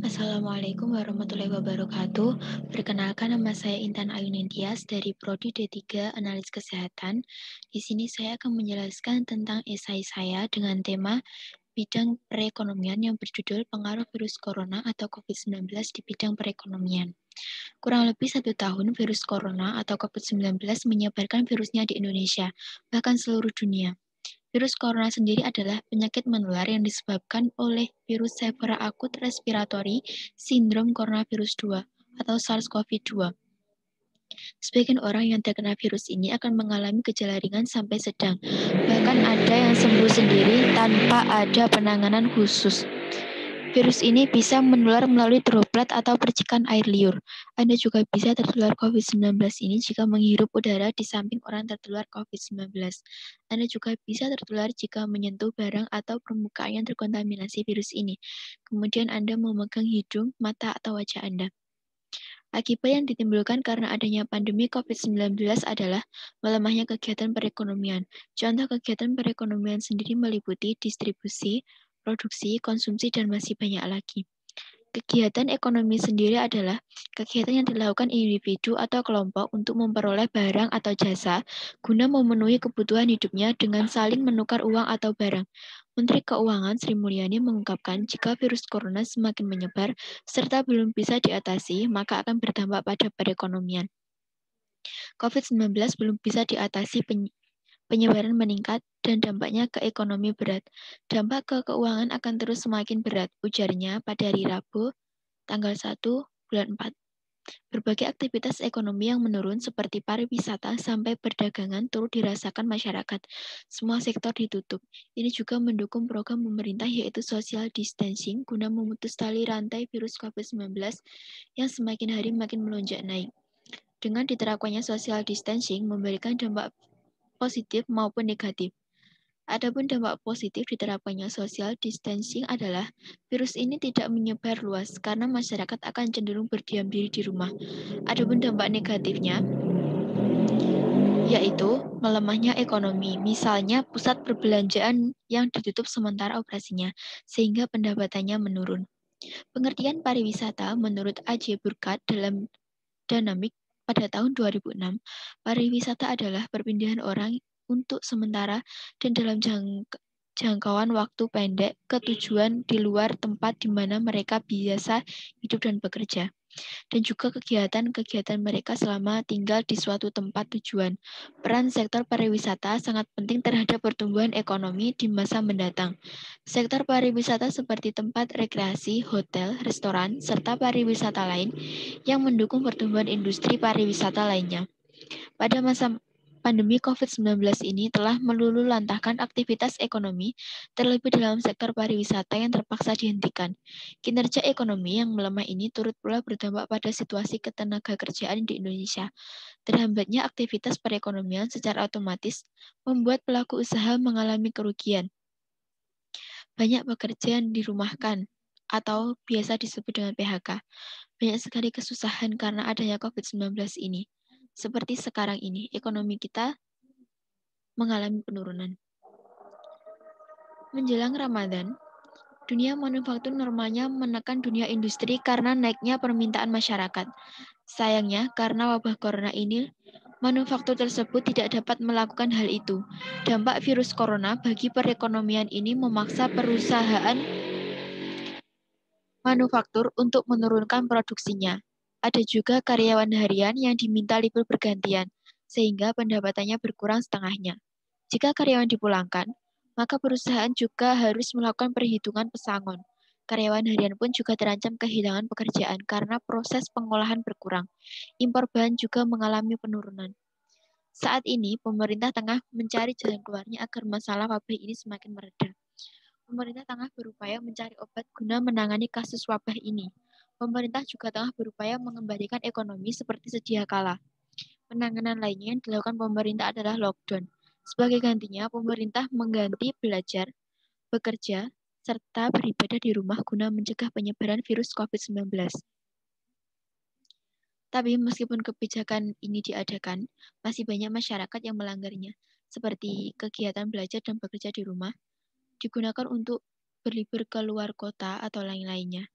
Assalamualaikum warahmatullahi wabarakatuh. Perkenalkan, nama saya Intan Ayunintias dari Prodi D3 Analis Kesehatan. Di sini saya akan menjelaskan tentang esai saya dengan tema bidang perekonomian yang berjudul Pengaruh Virus Corona atau COVID-19 di bidang perekonomian. Kurang lebih 1 tahun virus corona atau COVID-19 menyebarkan virusnya di Indonesia, bahkan seluruh dunia. Virus corona sendiri adalah penyakit menular yang disebabkan oleh virus Severe Acute Respiratory Syndrome Coronavirus 2 atau SARS-CoV-2. Sebagian orang yang terkena virus ini akan mengalami gejala ringan sampai sedang. Bahkan ada yang sembuh sendiri tanpa ada penanganan khusus. Virus ini bisa menular melalui droplet atau percikan air liur. Anda juga bisa tertular COVID-19 ini jika menghirup udara di samping orang tertular COVID-19. Anda juga bisa tertular jika menyentuh barang atau permukaan yang terkontaminasi virus ini. Kemudian Anda memegang hidung, mata, atau wajah Anda. Akibat yang ditimbulkan karena adanya pandemi COVID-19 adalah melemahnya kegiatan perekonomian. Contoh kegiatan perekonomian sendiri meliputi distribusi, produksi, konsumsi, dan masih banyak lagi. Kegiatan ekonomi sendiri adalah kegiatan yang dilakukan individu atau kelompok untuk memperoleh barang atau jasa guna memenuhi kebutuhan hidupnya dengan saling menukar uang atau barang. Menteri Keuangan Sri Mulyani mengungkapkan jika virus corona semakin menyebar serta belum bisa diatasi, maka akan berdampak pada perekonomian. COVID-19 belum bisa diatasi, penyebaran meningkat, dan dampaknya ke ekonomi berat. Dampak ke keuangan akan terus semakin berat, ujarnya pada hari Rabu, tanggal 1 bulan 4. Berbagai aktivitas ekonomi yang menurun seperti pariwisata sampai perdagangan turut dirasakan masyarakat. Semua sektor ditutup. Ini juga mendukung program pemerintah yaitu social distancing guna memutus tali rantai virus COVID-19 yang semakin hari makin melonjak naik. Dengan diterapkannya social distancing memberikan dampak positif maupun negatif. Adapun dampak positif diterapkannya social distancing adalah virus ini tidak menyebar luas karena masyarakat akan cenderung berdiam diri di rumah. Adapun dampak negatifnya yaitu melemahnya ekonomi, misalnya pusat perbelanjaan yang ditutup sementara operasinya, sehingga pendapatannya menurun. Pengertian pariwisata menurut A.J. Burkhardt dalam Dynamic pada tahun 2006, pariwisata adalah perpindahan orang untuk sementara dan dalam jangkauan waktu pendek ke tujuan di luar tempat di mana mereka biasa hidup dan bekerja, dan juga kegiatan-kegiatan mereka selama tinggal di suatu tempat tujuan. Peran sektor pariwisata sangat penting terhadap pertumbuhan ekonomi di masa mendatang. Sektor pariwisata seperti tempat rekreasi, hotel, restoran, serta pariwisata lain yang mendukung pertumbuhan industri pariwisata lainnya. Pada masa pandemi COVID-19 ini telah meluluhlantahkan aktivitas ekonomi, terlebih dalam sektor pariwisata yang terpaksa dihentikan. Kinerja ekonomi yang melemah ini turut pula berdampak pada situasi ketenagakerjaan di Indonesia. Terhambatnya aktivitas perekonomian secara otomatis membuat pelaku usaha mengalami kerugian. Banyak pekerja yang dirumahkan atau biasa disebut dengan PHK. Banyak sekali kesusahan karena adanya COVID-19 ini. Seperti sekarang ini, ekonomi kita mengalami penurunan. Menjelang Ramadan, dunia manufaktur normalnya menekan dunia industri karena naiknya permintaan masyarakat. Sayangnya, karena wabah corona ini, manufaktur tersebut tidak dapat melakukan hal itu. Dampak virus corona bagi perekonomian ini memaksa perusahaan manufaktur untuk menurunkan produksinya. Ada juga karyawan harian yang diminta libur bergantian, sehingga pendapatannya berkurang setengahnya. Jika karyawan dipulangkan, maka perusahaan juga harus melakukan perhitungan pesangon. Karyawan harian pun juga terancam kehilangan pekerjaan karena proses pengolahan berkurang. Impor bahan juga mengalami penurunan. Saat ini, pemerintah tengah mencari jalan keluarnya agar masalah wabah ini semakin mereda. Pemerintah tengah berupaya mencari obat guna menangani kasus wabah ini. Pemerintah juga tengah berupaya mengembalikan ekonomi seperti sedia kala. Penanganan lainnya yang dilakukan pemerintah adalah lockdown. Sebagai gantinya, pemerintah mengganti belajar, bekerja, serta beribadah di rumah guna mencegah penyebaran virus COVID-19. Tapi meskipun kebijakan ini diadakan, masih banyak masyarakat yang melanggarnya, seperti kegiatan belajar dan bekerja di rumah, digunakan untuk berlibur ke luar kota atau lain-lainnya.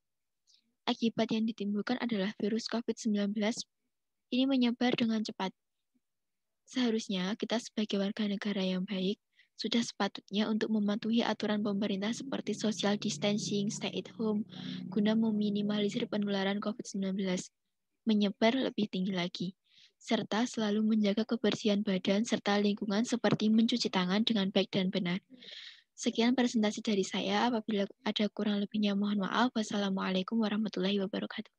Akibat yang ditimbulkan adalah virus COVID-19 ini menyebar dengan cepat. Seharusnya kita sebagai warga negara yang baik sudah sepatutnya untuk mematuhi aturan pemerintah seperti social distancing, stay at home, guna meminimalisir penularan COVID-19 menyebar lebih tinggi lagi, serta selalu menjaga kebersihan badan serta lingkungan seperti mencuci tangan dengan baik dan benar. Sekian presentasi dari saya. Apabila ada kurang lebihnya mohon maaf. Wassalamualaikum warahmatullahi wabarakatuh.